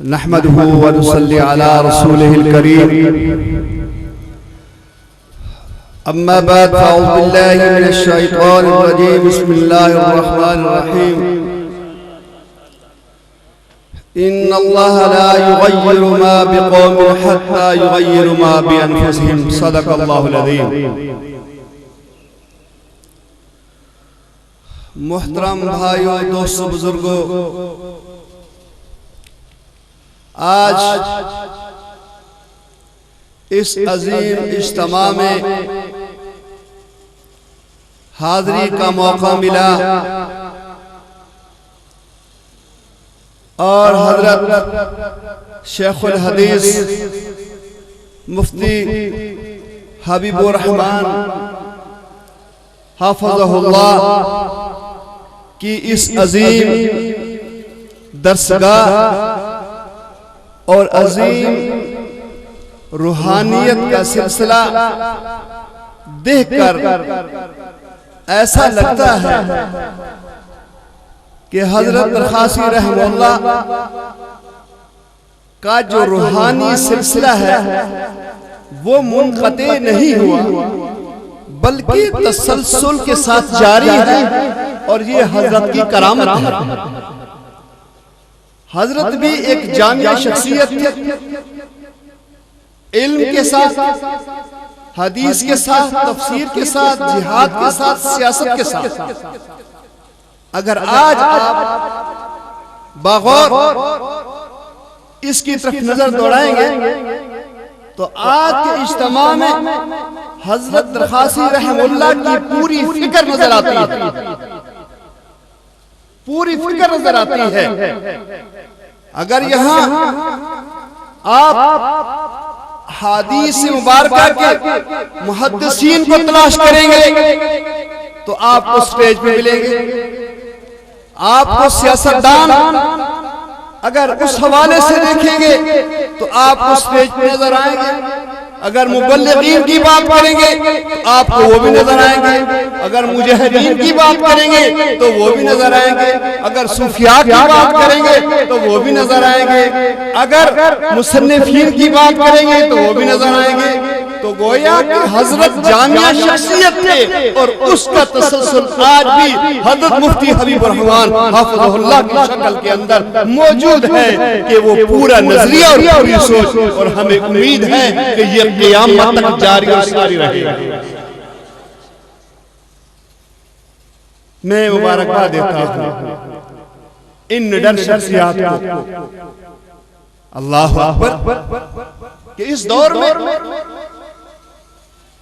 نحمده ونصلي على رسوله الكريم. أما بعد فأعوذ بالله من الشيطان الرجيم. بسم الله الرحمن الرحيم. إن الله لا يغير ما بقوم حتى يغيروا ما بأنفسهم. صدق الله العظيم. محترم بھائیو، دوستو، بزرگو، آج اس عظیم اجتماع میں حاضری کا موقع ملا اور حضرت شیخ الحدیث مفتی حبیب الرحمن حافظہ اللہ کی اس عظیم درسگاہ اور عظیم روحانیت کا سلسلہ دیکھ کر ایسا لگتا ہے کہ حضرت درخاسی رحمہ اللہ کا جو روحانی سلسلہ ہے وہ منقطع نہیں ہوا بلکہ تسلسل کے ساتھ جاری ہے، اور یہ حضرت کی کرامت ہے۔ حضرت بھی ایک جامع شخصیت تھی، علم کے ساتھ، حدیث کے ساتھ، تفسیر کے ساتھ، جہاد کے ساتھ، سیاست کے ساتھ۔ اگر آج آپ باغور اس کی طرف نظر دوڑائیں گے تو آج کے اجتماع میں حضرت درخاسی رحمہ اللہ کی پوری فکر نظر آتی ہے، پوری فکر نظر آتی ہے۔ اگر یہاں آپ حدیث مبارکہ کے محدثین کو تلاش کریں گے تو آپ کو سٹیج پہ ملیں گے، آپ کو سیاستدان اگر اس حوالے سے دیکھیں گے تو آپ کو سٹیج پہ نظر آئیں گے، اگر مبلغین کی بات کریں گے تو آپ کو وہ بھی نظر آئیں گے، اگر مجاہدین کی بات کریں گے تو وہ بھی نظر آئیں گے، اگر صوفیاء کی بات کریں گے تو وہ بھی نظر آئیں گے، اگر مصنفین کی بات کریں گے تو وہ بھی نظر آئیں گے۔ تو گویا کہ حضرت جامع شخصیت تھے، اور اس کا تسلسل آج بھی حضرت مفتی حبیب الرحمن حافظہ اللہ کی شکل کے اندر موجود ہے کہ وہ پورا نظریہ اور پوری سوچ، اور ہمیں امید ہے کہ یہ قیامت تک جاری اور ساری رہے گا۔ میں مبارکباد دیتا ہوں ان نڈر شخصیات کو، اللہ اکبر، کہ اس دور میں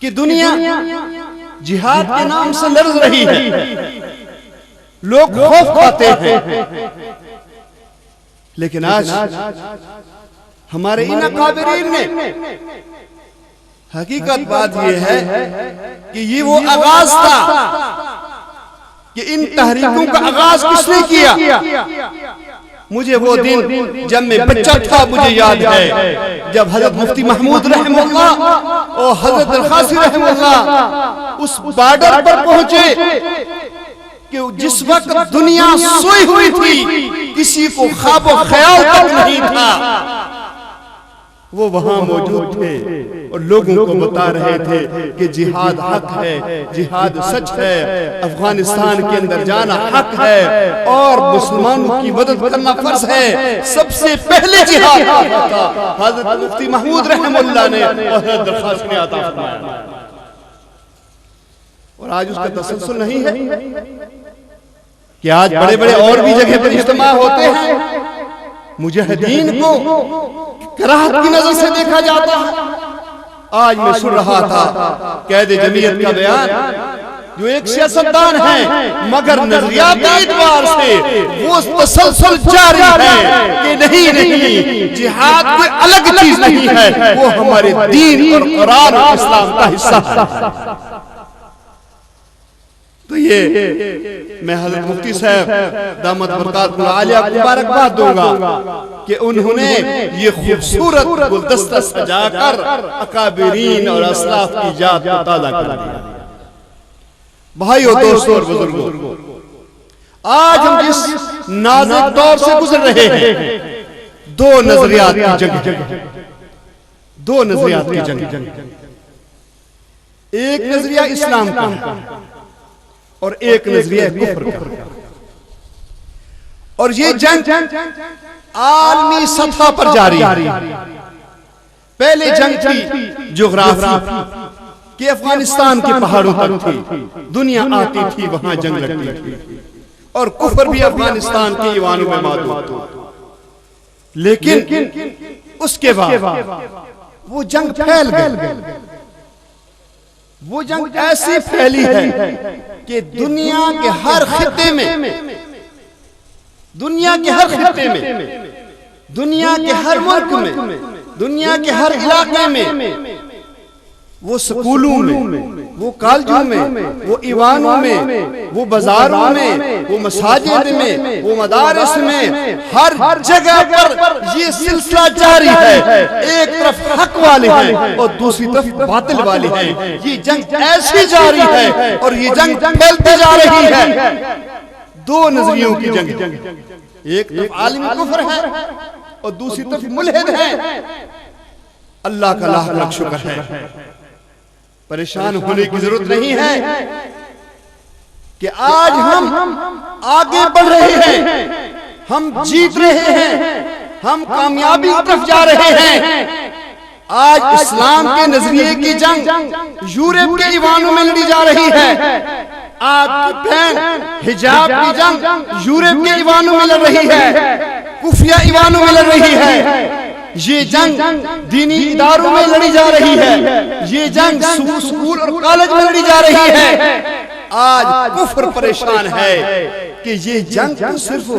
کہ دنیا جہاد کے نام سے لرز رہی ہے، لوگ خوف کھاتے ہیں، لیکن آج ہمارے ان اکابرین نے حقیقت بات یہ ہے کہ یہ وہ آغاز تھا کہ ان تحریکوں کا آغاز کس نے کیا۔ مجھے وہ دن جب میں بچہ تھا مجھے یاد ہے، جب حضرت مفتی محمود رحمہ اللہ اور حضرت درخاسی رحمہ اللہ اس بارڈر پر پہنچے کہ جس وقت دنیا سوئی ہوئی تھی، کسی کو خواب و خیال تک نہیں تھا، وہ وہاں موجود تھے اور لوگوں کو بتا رہے تھے کہ جہاد حق ہے، جہاد سچ ہے، افغانستان کے اندر جانا حق ہے، اور مسلمانوں کی مدد کرنا فرض ہے۔ سب سے پہلے جہاد تھا حضرت مفتی محمود رحمہ اللہ نے اور حضرت درخواست نے عطا فرمایا، اور آج اس کا تسلسل نہیں ہے کہ آج بڑے بڑے اور بھی جگہ پر اجتماع ہوتے ہیں، مجاہدین کو کراہت کی نظر سے دیکھا جاتا ہے۔ آج میں سن رہا تھا قائد جمعیت کا بیان، جو ایک سیاستدان ہیں مگر نظریاتی اعتبار سے وہ تسلسل جاری ہے کہ نہیں جہاد کوئی الگ چیز نہیں ہے، وہ ہمارے دین اور قرآن اور اسلام کا حصہ ہے۔ تو یہ میں حضرت مفتی صاحب دامت برکاتہ العالیہ کو مبارکباد دوں گا کہ انہوں نے یہ خوبصورت گلدستہ سجا کر اکابرین اور اسلاف کی یاد کو تازہ کر دیا۔ بھائیو، دوستو اور بزرگوں، آج ہم جس نازک دور سے گزر رہے ہیں، دو نظریات کی جنگ، دو نظریات کی جنگ، ایک نظریہ اسلام کا اور ایک نظریہ کفر کا، اور یہ جنگ عالمی سطح پر جاری ہے۔ پہلے جنگ تھی جغرافی کہ افغانستان کے پہاڑوں تک تھی، دنیا آتی تھی وہاں جنگ لگتی تھی، اور کفر بھی افغانستان کے ایوانوں میں موجود تھا۔ لیکن اس کے بعد وہ جنگ پھیل گئی، وہ جنگ ایسی پھیلی ہے کہ دنیا کے ہر خطے میں، دنیا کے ہر خطے میں، دنیا کے ہر ملک میں، دنیا کے ہر علاقے میں، وہ سکولوں میں، وہ کالجوں میں، وہ ایوانوں میں، وہ بازاروں میں، وہ مساجد میں، وہ مدارس میں، ہر جگہ پر یہ سلسلہ جاری ہے۔ ایک طرف حق والے ہیں اور دوسری طرف باطل والے ہیں۔ یہ جنگ ایسی جاری ہے اور یہ جنگ پھیلتی جا رہی ہے۔ دو نظریوں کی جنگ، ایک طرف عالمی کفر ہے اور دوسری طرف ملحد ہے۔ اللہ کا لاکھ لاکھ شکر ہے، پریشان ہونے کی ضرورت نہیں ہے کہ آج ہم آگے بڑھ رہے ہیں، ہم جیت رہے ہیں، ہم کامیابی کی طرف جا رہے ہیں۔ آج اسلام کے نظریے کی جنگ یورپ کے ایوانوں میں لڑی جا رہی ہے۔ آپ کی بہن حجاب کی جنگ یورپ کے ایوانوں میں لڑ رہی ہے، کفریہ ایوانوں میں لڑ رہی ہے۔ یہ جنگ دینی اداروں میں لڑی جا رہی ہے، یہ جنگ سکول اور کالج میں لڑی جا رہی ہے۔ آج کفر پریشان ہے کہ یہ جنگ صرف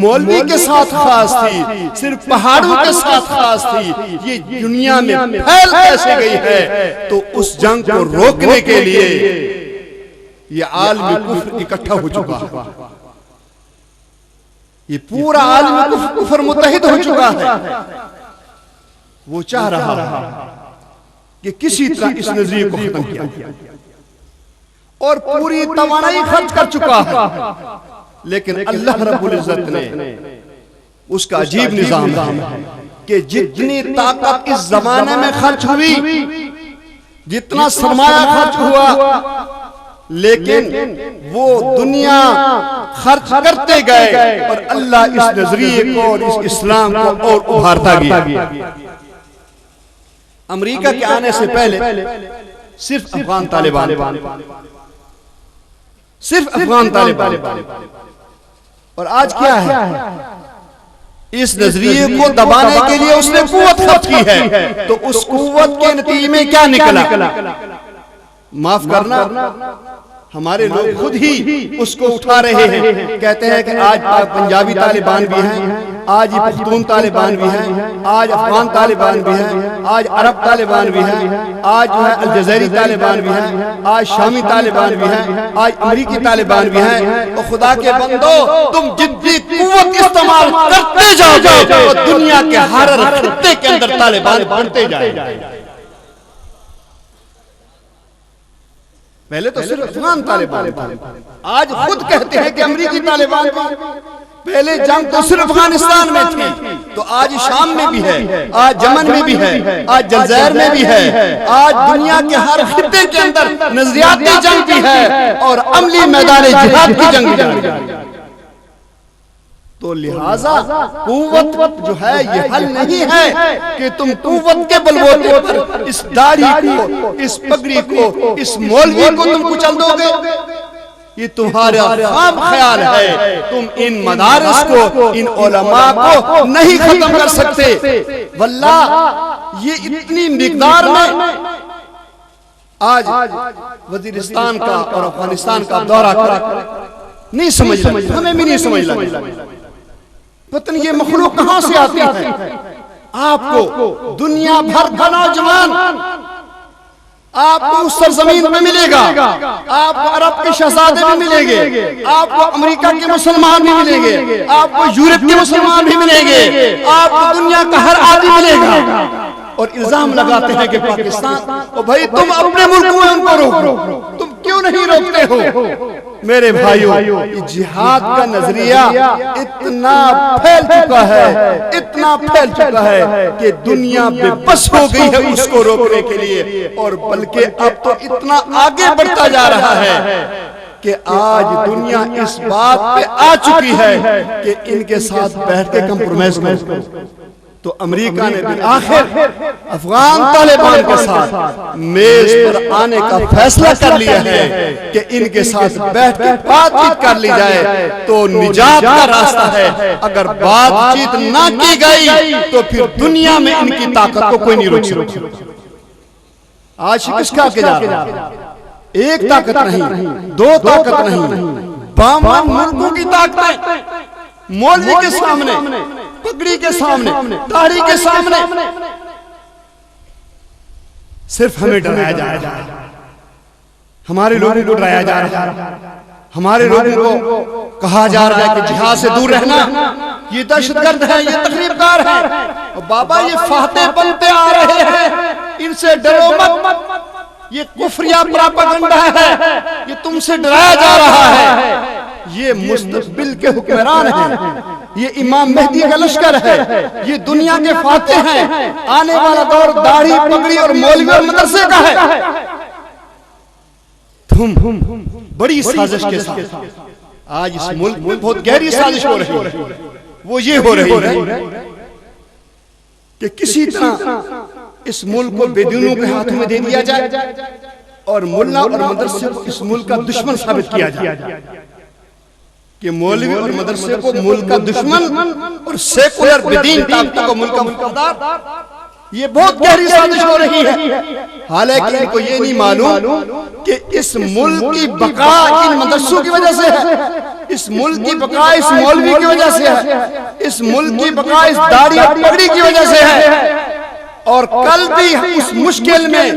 مولوی کے ساتھ خاص تھی، صرف پہاڑوں کے ساتھ خاص تھی، یہ دنیا میں پھیل کیسے گئی ہے؟ تو اس جنگ کو روکنے کے لیے یہ عالمی کفر اکٹھا ہو چکا ہے، یہ پورا عالمی کفر متحد ہو چکا ہے۔ وہ چاہ رہا ہے کہ کسی طرح اس نظریے کو ختم کیا اور پوری توانائی خرچ کر چکا ہے، لیکن اللہ رب العزت نے اس کا عجیب نظام ہے کہ جتنی طاقت اس زمانے میں خرچ ہوئی، جتنا سرمایہ خرچ ہوا، لیکن وہ دنیا خرچ کرتے گئے اور اللہ اس نظریے کو اور اس اسلام کو اور ابھارتا گیا۔ امریکہ کے آنے سے پہلے صرف افغان طالبان، صرف افغان طالبان، اور آج کیا ہے؟ اس نظریے کو دبانے کے لیے اس نے قوت خرچ کی ہے، تو اس قوت کے نتیجے میں کیا نکلا؟ معاف کرنا، ہمارے لوگ خود ہی اس کو اٹھا رہے ہیں، کہتے ہیں کہ آج پنجابی طالبان بھی ہیں، آج پختون طالبان بھی ہیں، آج افغان طالبان بھی ہیں، آج عرب طالبان بھی ہیں، آج جو ہے الجزائری طالبان بھی ہیں، آج شامی طالبان بھی ہیں، آج امریکی طالبان بھی ہیں۔ اور خدا کے بندو، تم جتنی قوت استعمال کرتے جاؤ گے تو دنیا کے ہر خطے کے اندر طالبان بڑھتے جائیں گے۔ پہلے تو صرف افغان طالبان، آج خود کہتے ہیں کہ امریکی طالبان بھی۔ پہلے جنگ تو صرف افغانستان میں تھی، تو آج شام میں بھی ہے، آج یمن میں بھی ہے، آج جزائر میں بھی ہے، آج دنیا کے ہر خطے کے اندر نظریاتی جنگ بھی ہے اور عملی میدان جہاد کی جنگ بھی ہے۔ تو لہٰذا قوت جو ہے یہ حل نہیں ہے کہ تم قوت کے بلبوتے پر اس داڑھی کو، اس پگڑی کو، اس مولوی کو تم کچل دو گے۔ یہ تمہارا خام خیال ہے، تم ان مدارس کو، ان علماء کو نہیں ختم کر سکتے۔ واللہ یہ اتنی مقدار میں آج وزیرستان کا اور افغانستان کا دورہ کر نہیں سمجھ لگا، ہمیں بھی نہیں سمجھ لگا، پتہ نہیں یہ مخلوق کہاں سے آتی ہے۔ آپ کو دنیا بھر کا نوجوان آپ کو اس سرزمین میں ملے گا، آپ کو عرب کے شہزادے بھی ملیں گے، آپ کو امریکہ کے مسلمان بھی ملیں گے، آپ کو یورپ کے مسلمان بھی ملیں گے، آپ کو دنیا کا ہر آدمی ملے گا، اور الزام لگاتے ہیں کہ پاکستان، اور بھائی تم اپنے ملک میں ان کو روکو، تم کیوں کیوں نہیں روکتے ہو؟ میرے بھائیوں، یہ جہاد کا نظریہ اتنا پھیل چکا ہے کہ دنیا بے بس ہو گئی ہے اس کو روکنے کے لیے، اور بلکہ اب تو اتنا آگے بڑھتا جا رہا ہے کہ آج دنیا اس بات پہ آ چکی ہے کہ ان کے ساتھ بیٹھ کے کمپرومائز کرو۔ تو امریکہ نے بالآخر افغان طالبان کے ساتھ میز پر آنے کا فیصلہ کر لیا ہے کہ ان کے ساتھ بیٹھ کے بات چیت کر لی جائے تو نجات کا راستہ ہے۔ اگر بات چیت نہ کی گئی تو پھر دنیا میں ان کی طاقت کو کوئی نہیں روک سکتا۔ آج شکست کھا کے جا رہا ہے، ایک طاقت نہیں، دو طاقت نہیں، بام ملکوں کی طاقتیں مولوی کے سامنے، پگڑی کے سامنے، داڑھی کے سامنے صرف ہمیں ڈرایا جا رہا ہے، ہمارے لوگوں کو ڈرایا جا رہا ہے، ہمارے لوگوں کو کہا جا رہا ہے کہ جہاد سے دور رہنا، یہ دہشت گرد ہے، یہ تخریب کار ہے، اور بابا یہ فاتح بنتے آ رہے ہیں، ان سے ڈرو مت، یہ کفریہ پراپاگنڈا ہے، یہ تم سے ڈرایا جا رہا ہے، یہ مستقبل کے حکمران ہیں، یہ امام مہدی کا لشکر ہے، یہ دنیا کے فاتح ہیں، آنے والا دور داڑھی پگڑی اور مولوی اور مدرسے کا ہے۔ تم بڑی سازش کے ساتھ آج اس ملک میں بہت گہری سازش ہو رہی ہے، وہ یہ ہو رہی ہے کہ کسی طرح اس ملک کو بے دینوں کے ہاتھوں میں دے دیا جائے اور ملا اور مدرسے کو اس ملک کا دشمن ثابت کیا جائے، کہ مولوی اور مدرسے کو ملک کا دشمن اور سیکولر بدین طاقتوں کو ملک کا وفادار، یہ بہت گہری سازش ہو رہی ہے۔ حالانکہ ان کو یہ نہیں معلوم کہ اس ملک کی بقا ان مدرسوں کی وجہ سے ہے، اس ملک کی بقا اس مولوی کی وجہ سے ہے، اس ملک کی بقا اس داڑھی اور پگڑی کی وجہ سے ہے۔ اور کل بھی اس مشکل میں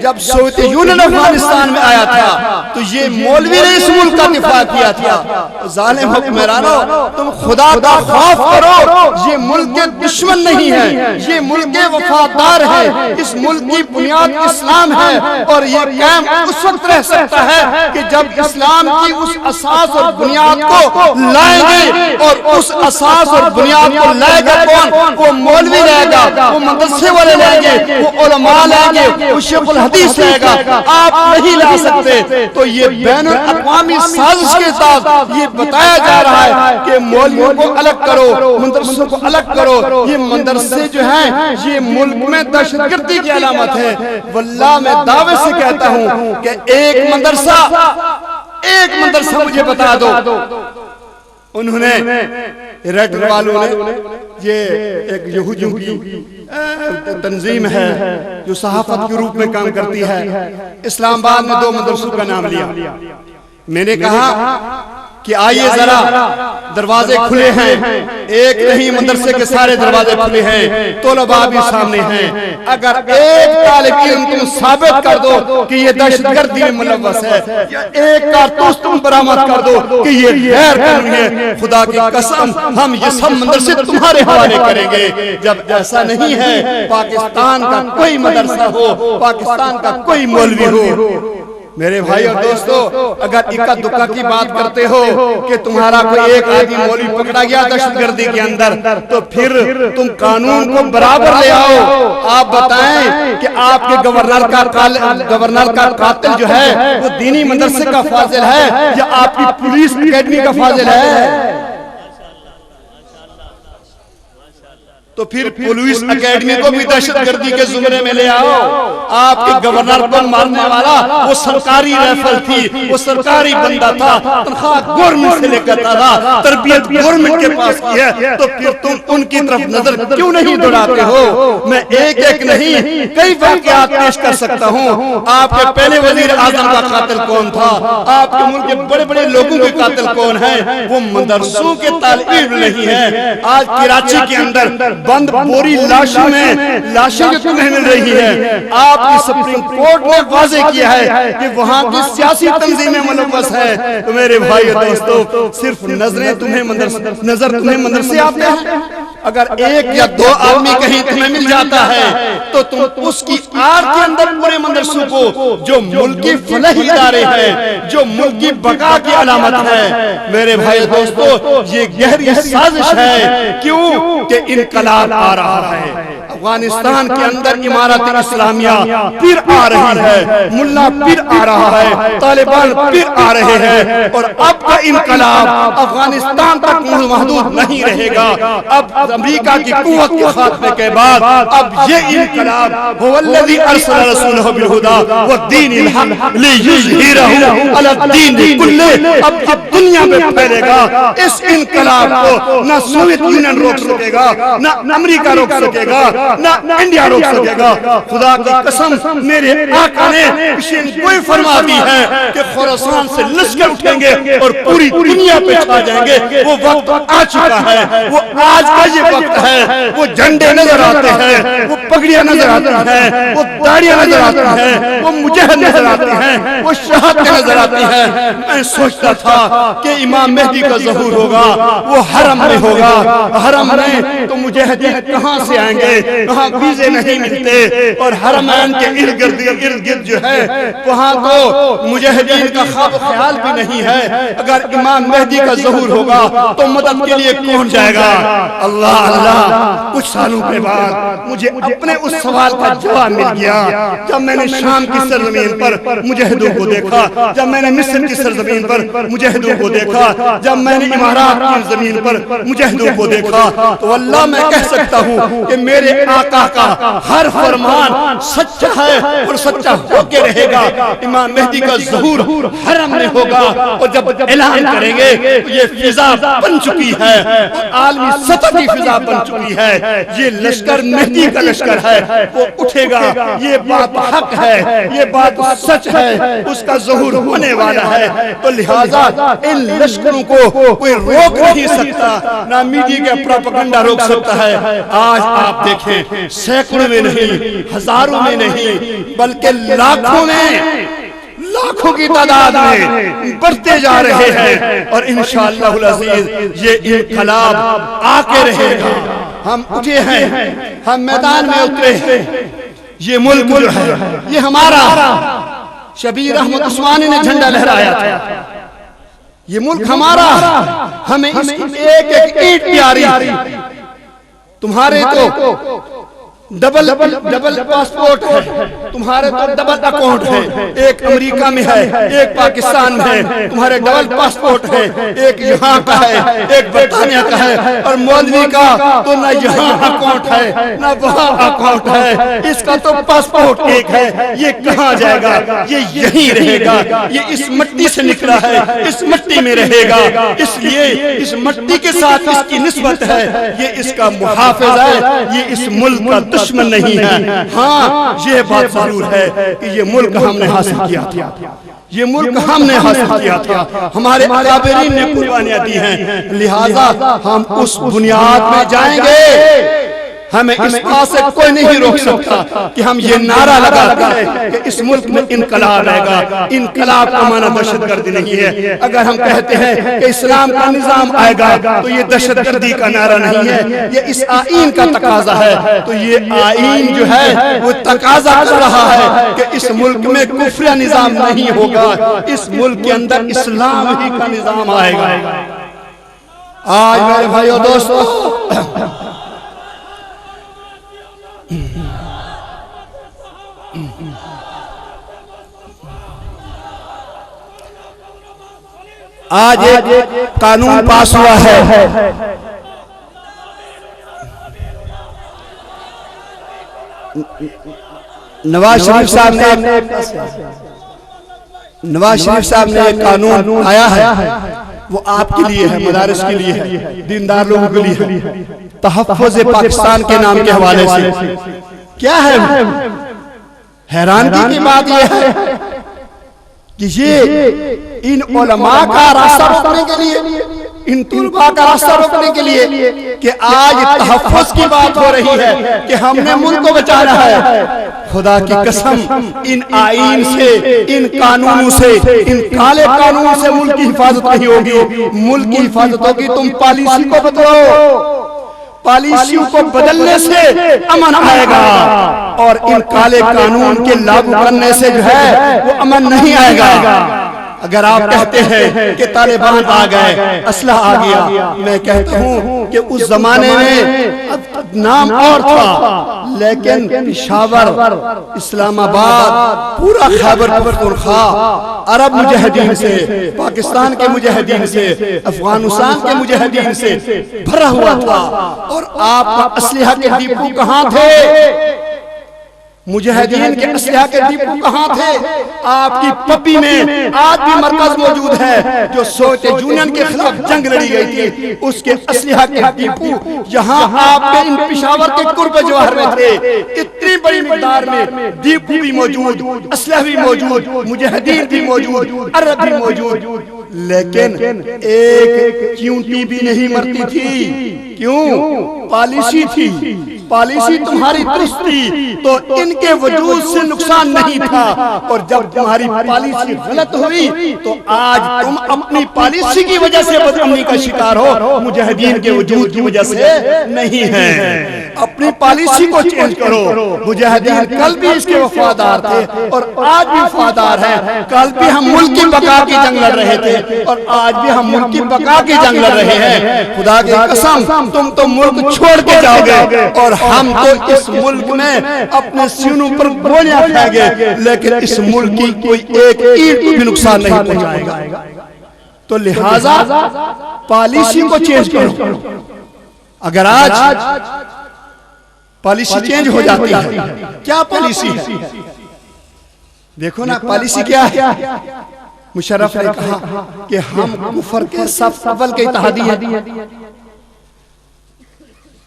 جب سوویت یونین افغانستان میں آیا تھا تو یہ مولوی نے اس ملک کا دفاع کیا تھا۔ ظالم حکمرانوں، تم خدا کا خوف کرو، یہ ملک کے دشمن نہیں ہے، یہ ملک کے وفادار ہے، اس ملک کی بنیاد اسلام ہے، اور یہ قائم اس وقت رہ سکتا ہے کہ جب اسلام کی اس اساس اور بنیاد کو لائیں گے، اور اس اساس اور بنیاد کو لائے گا کون؟ وہ مولوی لائے گا، وہ مدرسے والے لائیں گے، وہ علماء لائیں گے، وہ شیخ الحدیث لائے گا، آپ نہیں لا سکتے۔ تو یہ بین الاقوامی سازش کے ساتھ یہ بتایا جا رہا ہے کہ مولویوں کو الگ کرو، مدرسوں کو الگ کرو، یہ مدرسے جو ہیں یہ ملک میں دہشت گردی کی علامت ہے۔ واللہ میں دعوے سے کہتا ہوں کہ ایک مدرسہ مجھے بتا دو، انہوں نے ریڈ والوں نے، یہ ایک یہودیوں کی تنظیم ہے جو صحافت کے روپ میں کام کرتی ہے، اسلام آباد میں 2 مدرسوں کا نام لیا۔ میں نے کہا کہ آئیے ذرا، دروازے کھلے ہیں، ایک نہیں مدرسے کے سارے دروازے کھلے ہیں، طلباء بھی سامنے ہیں، اگر ایک طالب علم تم ثابت کر دو کہ یہ دہشت گردی میں ملوث ہے، یا ایک کارتوس تم برآمد کر دو کہ یہ غیر قانونی ہے، خدا کی قسم ہم یہ سب مدرسے تمہارے حوالے کریں گے۔ جب ایسا نہیں ہے، پاکستان کا کوئی مدرسہ ہو، پاکستان کا کوئی مولوی ہو، میرے بھائی اور دوستو، اگر اکا دکا کی بات کرتے ہو کہ تمہارا کوئی ایک آدمی مولوی پکڑا گیا دہشت گردی کے اندر، تو پھر تم قانون کو برابر لے آؤ۔ آپ بتائیں کہ آپ کے گورنر کا قاتل جو ہے وہ دینی مدرسے کا فاضل ہے یا آپ کی پولیس اکیڈمی کا فاضل ہے؟ تو پھر پولیس اکیڈمی کو بھی دہشت گردی کے زمرے میں لے آؤ۔ آپ کے گورنر کو مارنے والا وہ سرکاری ریفل تھی، وہ سرکاری بندہ تھا، تنخواہ گورنمنٹ سے لے کر تھا، تربیت گورنمنٹ کے پاس کی ہے، تو پھر تم ان کی طرف نظر کیوں نہیں دوڑاتے ہو؟ میں ایک نہیں کئی واقعات پیش کر سکتا ہوں۔ آپ کے پہلے وزیر اعظم کا قاتل کون تھا؟ آپ کے ملک کے بڑے بڑے لوگوں کے قاتل کون ہیں؟ وہ مدرسوں کے طالب علم نہیں ہیں۔ آج کراچی کے اندر بند بوری لاشوں میں لاشیں جو تمہیں مل رہی ہے، آپ کی سپریم کورٹ نے واضح کیا ہے کہ وہاں کی سیاسی تنظیمیں ملوث ہے۔ تو میرے بھائی اور دوستو، صرف نظر تمہیں مدرسے آتے ہیں؟ اگر ایک یا دو آدمی کہیں تمہیں مل جاتا ہے تو تم اس کی آڑ کے اندر پورے مدرسوں کو، جو ملکی فلاحی ادارے ہیں، جو ملکی بقا کی علامت ہے، میرے بھائی دوستو، یہ گہری سازش ہے۔ کیوں کہ انقلاب آ رہا ہے، افغانستان کے اندر امارت اسلامیہ پھر آ رہی ہے، ملا پھر آ رہا ہے، طالبان پھر آ رہے ہیں، اور اب کا انقلاب افغانستان تک محدود نہیں رہے گا۔ اب امریکہ کی قوت کے خاتمے کے بعد اب یہ انقلاب هو الذي ارسل رسوله بالهدى والدين الحق ليظهره على الدين كله۔ اب دنیا میں پھیلے گا۔ اس انقلاب کو نہ سوویت یونین روک سکے گا، نہ امریکہ روک سکے گا، نہ انڈیا روک سکے گا۔ خدا کی قسم، میرے آقا نے پیشین گوئی فرما دی ہے کہ خراسان سے لشکر اٹھیں گے اور پوری دنیا پہ چھا جائیں گے۔ وہ وقت آ چکا ہے، وہ آج کا یہ وقت ہے۔ وہ جھنڈے نظر آتے ہیں، وہ پگڑیاں نظر آتی ہیں، وہ داڑیاں نظر آتی ہیں، وہ مجاہد نظر آتے ہیں، وہ شہادتیں نظر آتی ہیں۔ میں سوچتا تھا کہ امام مہدی کا ظہور ہوگا، وہ حرم میں ہوگا۔ حرم میں تو مجاہدین کہاں سے آئیں گے؟ وہاں ویزے نہیں ملتے، اور حرمین کے ارد گرد جو ہے وہاں تو مجاہدین کا خواب و خیال بھی نہیں ہے۔ اگر امام مہدی کا ظہور ہوگا تو مدد کے لیے کون جائے گا؟ اللہ اللہ۔ کچھ سالوں کے بعد مجھے اپنے اس سوال کا جواب مل گیا جب میں نے شام کی سرزمین پر مجاہدوں کو دیکھا، جب میں نے مصر کی سرزمین پر مجاہدوں کو دیکھا، جب میں نے امارات کی زمین پر مجاہدوں کو دیکھا، تو اللہ میں کہہ سکتا ہوں کہ میرے آقا کا ہر فرمان سچا ہے اور سچا ہو کے رہے گا۔ امام مہدی کا ظہور حرم میں ہوگا، اور جب اعلان کریں گے یہ فضا بن چکی ہے، عالمی سطح کی فضا بن چکی ہے، یہ لشکر مہدی کا لشکر ہے، وہ اٹھے گا، یہ بات حق ہے، یہ بات سچ ہے، اس کا ظہور ہونے والا ہے۔ تو لہٰذا ان لشکروں کو کوئی روک نہیں سکتا، نہ میڈیا کا پروپیگنڈا روک سکتا ہے۔ آج آپ دیکھیں، سینکڑوں میں نہیں، ہزاروں میں نہیں، بلکہ لاکھوں میں، لاکھوں کی تعداد میں بڑھتے جا رہے ہیں، اور انشاءاللہ العزیز یہ انقلاب آ کے رہے گا۔ ہم اٹھے ہیں، ہم میدان میں اترے ہیں۔ یہ ملک جو ہے یہ ہمارا، شبیر احمد عثمانی نے جھنڈا لہرایا تھا، یہ ملک ہمارا، ہمیں اس کی ایک ایک اینٹ پیاری۔ تمہارے تو ڈبل پاسپورٹ ہے، تمہارے تو ڈبل اکاؤنٹ ہے، ایک امریکہ میں ہے، ایک پاکستان میں ہے، تمہارے ڈبل پاسپورٹ ہے، ایک یہاں کا ہے، ایک برطانیہ کا ہے، اور مولوی کا تو نہ یہاں اکاؤنٹ ہے نہ وہاں اکاؤنٹ ہے، اس کا تو پاسپورٹ ایک ہے۔ یہ کہاں جائے گا؟ یہ یہیں رہے گا، یہ اس مٹی سے نکلا ہے، اس مٹی میں رہے گا، اس لیے اس مٹی کے ساتھ اس کی نسبت ہے، یہ اس کا محافظ ہے، یہ اس ملک کا دشمن نہیں ہے۔ ہاں یہ بات ضرور ہے کہ یہ ملک ہم نے حاصل کیا تھا، یہ ملک ہم نے حاصل کیا تھا، ہمارے اکابرین نے قربانیاں دی ہیں، لہٰذا ہم اس بنیاد میں جائیں گے۔ ہمیں اس بات سے کوئی نہیں روک سکتا کہ ہم یہ نعرہ لگاتے ہیں کہ اس ملک میں انقلاب آئے گا۔ انقلاب کا معنی دہشت گردی نہیں ہے۔ اگر ہم کہتے ہیں کہ اسلام کا نظام آئے گا تو یہ دہشت گردی کا نعرہ نہیں ہے، یہ اس آئین کا تقاضا ہے۔ تو یہ آئین جو ہے وہ تقاضا کر رہا ہے کہ اس ملک میں کفر نظام نہیں ہوگا، اس ملک کے اندر اسلام ہی کا نظام آئے گا۔ آج میرے بھائیو دوستو، آج ایک قانون پاس ہوا ہے، نواز شریف صاحب نے ایک قانون آیا ہے، وہ آپ کے لیے ہے، مدارس کے لیے ہے، دیندار لوگوں کے لیے ہے، تحفظ پاکستان کے نام کے حوالے سے۔ کیا ہے؟ حیرانگی کی بات یہ ہے کہ یہ ان علماء کا راستہ روکنے کے لیے ان طلباء کا راستہ روکنے کے لیے کہ آج تحفظ کی بات ہو رہی ہے کہ ہم نے ملک کو بچانا ہے. خدا کی قسم ان آئین سے، ان قانونوں سے، ان کالے قانون سے ملک کی حفاظت نہیں ہوگی. ملک کی حفاظت ہوگی تم پالیسی کو بدلو. پالیسیوں کو بدلنے سے امن آئے گا، اور ان کالے قانون کے لاگو کرنے سے جو ہے وہ امن نہیں آئے گا. اگر آپ کہتے ہیں کہ طالبان آ گئے، اسلحہ آ گیا، میں کہتا ہوں کہ اس زمانے میں نام اور تھا، لیکن پشاور، اسلام آباد، پورا خیبر پختونخوا عرب مجاہدین سے، پاکستان کے مجاہدین سے، افغانستان کے مجاہدین سے بھرا ہوا تھا. اور آپ کا اسلحہ کے ڈپو کہاں تھے؟ مجاہدین کے اسلحہ کے ڈپو کہاں تھے؟ آپ کی پپی میں آج بھی مرکز موجود ہے جو سوویت یونین کے خلاف جنگ لڑی گئی تھی. اس کے اسلحہ کے ڈپو یہاں آپ کے ان پشاور کے قرب جوہر میں تھے. اتنی بڑی مقدار میں ڈپو بھی موجود، اسلحہ بھی موجود، مجاہدین بھی موجود، عرب بھی موجود، لیکن ایک چیونٹی بھی نہیں مرتی تھی. کیوں؟ پالیسی تھی. پالیسی تمہاری درست تھی تو ان کے وجود سے نقصان نہیں تھا، اور جب تمہاری پالیسی غلط ہوئی تو آج تم اپنی پالیسی کی وجہ سے بدامنی کا شکار ہو، مجاہدین کے وجود کی وجہ سے نہیں ہے. اپنی پالیسی کو چینج کرو. مجاہدین کل بھی اس کے وفادار تھے اور آج بھی وفادار ہیں. کل بھی ہم ملک کی بقا کی جنگ لڑ رہے تھے اور آج بھی ہم ملک کی بقا کی جنگ لڑ رہے ہیں. خدا کی قسم تم تو ملک چھوڑ کے جاؤ گے اور ہم تو اس ملک میں اپنے سینوں پر گولیاں کھائیں گے، لیکن اس ملک کی کوئی ایک اینٹ کو بھی نقصان نہیں پہنچائے گا. تو لہٰذا پالیسی کو چینج کرو. اگر آج پالیسی چینج ہو جاتی ہے، کیا پالیسی ہے؟ دیکھو نا پالیسی کیا ہے. مشرف نے کہا کہ ہم کفر کے صف اول کے اتحادی ہیں،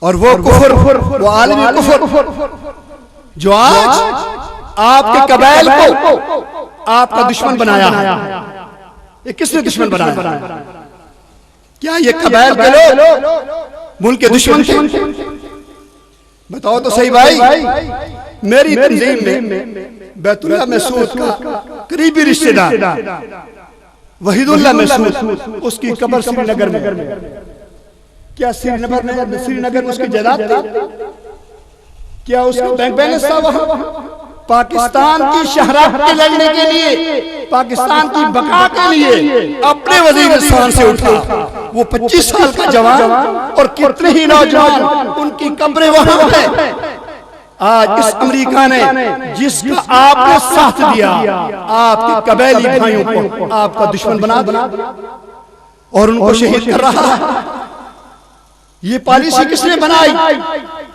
اور وہ کفر، وہ عالمی کفر جو آج آپ کے قبائل کو آپ کا دشمن بنایا ہے. یہ کس نے دشمن بنایا؟ کیا یہ قبائل کے لوگ ملک کے دشمن تھے؟ بتاؤ تو صحیح بھائی. میری تنظیم میں بیت اللہ محسود کا قریبی رشتہ دار وحید اللہ محسود، اس کی قبر سری نگر میں. کیا سری نگر میں اس کی جائیداد تھی؟ کیا اس کا بینک بیلنس تھا وہاں؟ پاکستان کی شہرت کے لڑنے کے لیے، پاکستان کی بقا کے لیے اپنے وزیرستان سے اٹھا. وہ 25 سال کا جوان اور کتنے ہی نوجوان، ان کی قبریں وہاں ہیں. آج اس امریکہ نے جس کا آپ نے ساتھ دیا، آپ کے قبائلی بھائیوں کو آپ کا دشمن بنا دیا اور ان کو شہید کر رہا ہے. یہ پالیسی کس نے بنائی؟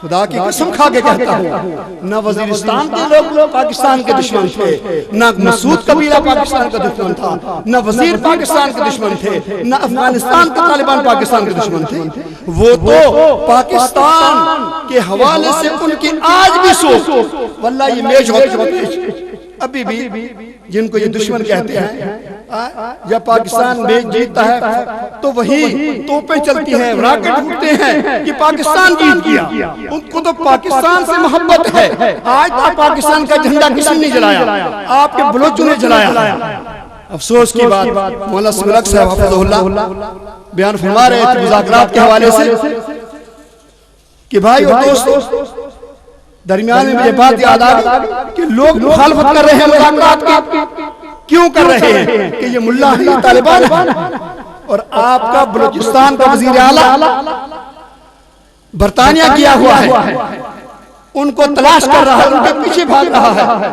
خدا کی قسم کھا کے کہتا ہوں، نہ وزیرستان کے لوگ پاکستان کے دشمن تھے، نہ مسعود قبیلہ پاکستان کا دشمن تھا، نہ وزیر پاکستان کے دشمن تھے، نہ افغانستان کے طالبان پاکستان کے دشمن تھے. وہ تو پاکستان کے حوالے سے ان کی آج بھی سوچ، واللہ یہ میچ ہوتے ابھی بھی جن کو یہ دشمن کہتے ہیں، جب پاکستان میچ جیتتا ہے تو وہی توپیں چلتی ہیں، راکٹ اٹھتے ہیں کہ پاکستان جیت گیا. ان کو تو پاکستان سے محبت ہے. آج تک پاکستان کا جھنڈا کسی نے جلایا، آپ کے بلوچوں نے جلایا. افسوس کی بات، مولانا سمرک صاحب حفظہ اللہ بیان فرما رہے تھے مذاکرات کے حوالے سے کہ بھائی اور دوست، درمیان میں مجھے بات یاد آ گئی کہ لوگ مخالفت کر رہے ہیں مذاکرات کی. کیوں کر رہے ہیں؟ کہ یہ ملا ہے، یہ طالبان ہے. اور آپ کا بلوچستان کا وزیر اعلیٰ برطانیہ کیا ہوا ہے، ان کو تلاش کر رہا ہے، ان کے پیچھے بھاگ رہا ہے.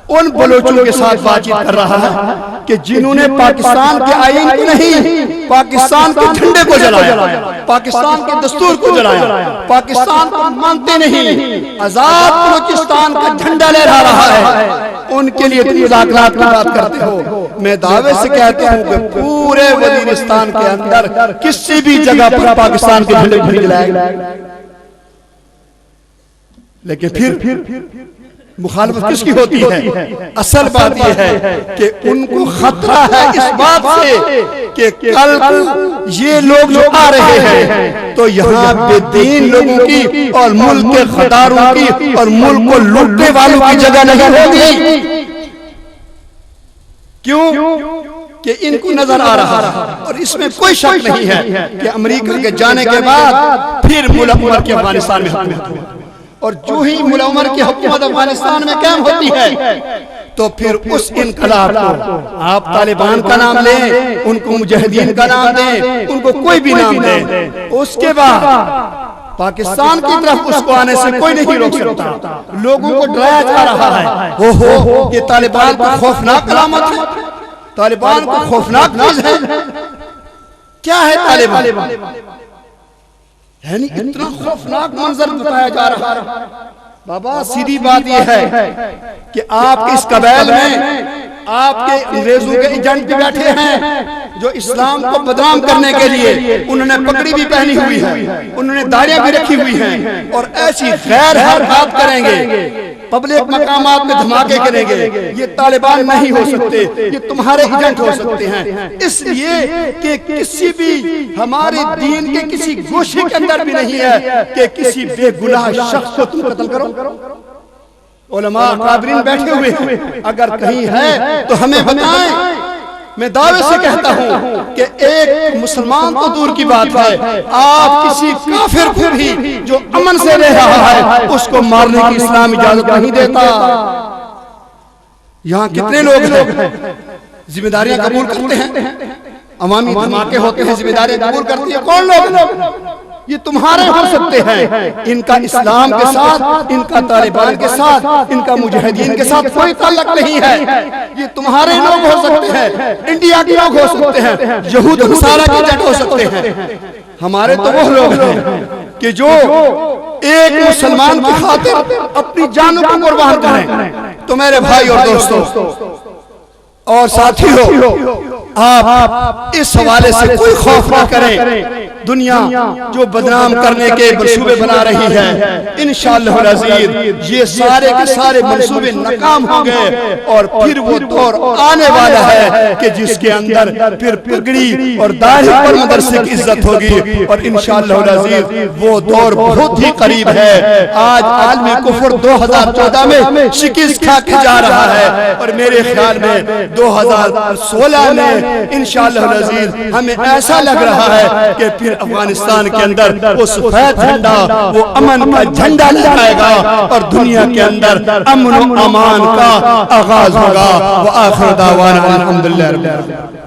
ان بلوچوں کے ساتھ بات چیت کر رہا ہے کہ جنہوں نے پاکستان کے آئین کو نہیں، پاکستان کے جھنڈے کو جلایا، پاکستان کے دستور کو جلایا، پاکستان کو مانتے نہیں، آزاد بلوچستان کا جھنڈا لہرا رہا ہے. ان کے لیے تم مذاکرات کی بات کرتے ہو. میں دعوے سے کہتا ہوں کہ پورے وزیرستان کے اندر کسی بھی جگہ پر پاکستان کے جھنڈے نہیں جلائے. لیکن پھر مخالفت کس کی ہوتی ہے؟ اصل بات یہ ہے کہ ان کو خطرہ ہے اس بات سے کہ کل یہ لوگ جو آ رہے ہیں تو یہاں بے دین لوگوں کی اور ملک کے غداروں کی اور ملک کو لوٹنے والوں کی جگہ نہیں ہوگی. کیوں کہ ان کو نظر آ رہا ہے اور اس میں کوئی شک نہیں ہے کہ امریکہ کے جانے کے بعد پھر ملا عمر کی افغانستان میں حکومت ہوئی. اور جو ہی ملا عمر کی حکومت افغانستان میں قائم ہوتی ہے تو پھر اس انقلاب کو آپ طالبان کا نام لیں, ان کو مجاہدین کا نام دیں, ان کو کوئی بھی نام دیں, اس کے بعد پاکستان کی طرف اس کو آنے سے کوئی نہیں روک سکتا. لوگوں کو ڈرایا جا رہا ہے ہو کہ طالبان کو خوفناک علامت ہے, طالبان کو خوفناک چیز ہے. کیا ہے طالبان؟ یعنی اتنا خوفناک منظر بتایا جا رہا ہے. بابا سیدھی بات یہ ہے کہ آپ اس قبائل میں آپ کے انگریزوں کے ایجنٹ بھی بیٹھے ہیں جو اسلام کو بدنام کرنے کے لیے انہوں نے پگڑی بھی پہنی ہوئی ہے, انہوں نے داڑیاں بھی رکھی ہوئی ہیں اور ایسی غیر حرکات کریں گے, پبلک مقامات میں دھماکے کریں گے. یہ طالبان نہیں ہو سکتے, یہ تمہارے ایجنٹ ہو سکتے ہیں. اس لیے کہ کسی بھی ہمارے دین کے کسی گوشے کے اندر بھی نہیں ہے کہ کسی بے گناہ شخص کو تم قتل کرو. علماء اکابرین بیٹھے ہوئے ہیں, اگر کہیں ہے تو ہمیں بتائیں. میں دعوے سے کہتا ہوں کہ ایک مسلمان تو دور کی بات ہے, آپ کسی کافر کو بھی جو امن سے رہ رہا ہے اس کو مارنے کی اسلام اجازت نہیں دیتا. یہاں کتنے لوگ ہیں ذمہ داریاں قبول کرتے ہیں, عوامی دھماکے ہوتے ہیں, ذمہ داریاں قبول کرتی ہیں کون لوگ؟ یہ تمہارے ہو سکتے ہیں. ان کا اسلام کے ساتھ, ان کا طالبان کے ساتھ, ان کا مجاہدین کے ساتھ کوئی تعلق نہیں ہے. یہ تمہارے لوگ ہو سکتے ہیں, انڈیا کے لوگ ہو سکتے ہیں, یہود و نصارہ کے ایجنٹ ہو سکتے ہیں. ہمارے تو وہ لوگ ہیں کہ جو ایک مسلمان کی خاطر اپنی جانوں کو قربان کریں. تو میرے بھائی اور دوستوں اور ساتھیوں, آپ اس حوالے سے کوئی خوف نہ کریں. دنیا جو بدنام کرنے کے منصوبے بنا رہی ہے, انشاءاللہ العزیز یہ سارے کے سارے منصوبے ناکام ہوں گے اور پھر وہ دور آنے والا ہے کہ جس کے اندر پھر پگڑی اور داڑھی پر مدرسے کی عزت ہوگی. اور انشاءاللہ العزیز وہ دور بہت ہی قریب ہے. آج عالمی کفر 2014 میں شکست کھا کے جا رہا ہے اور میرے خیال میں 2016 میں انشاءاللہ العزیز ہمیں ایسا لگ رہا ہے کہ پھر افغانستان کے اندر وہ سفید جھنڈا, وہ امن کا جھنڈا لہرائے گا اور دنیا کے اندر امن و امان کا آغاز ہوگا. وآخر دعوانا الحمدللہ رب العالمین.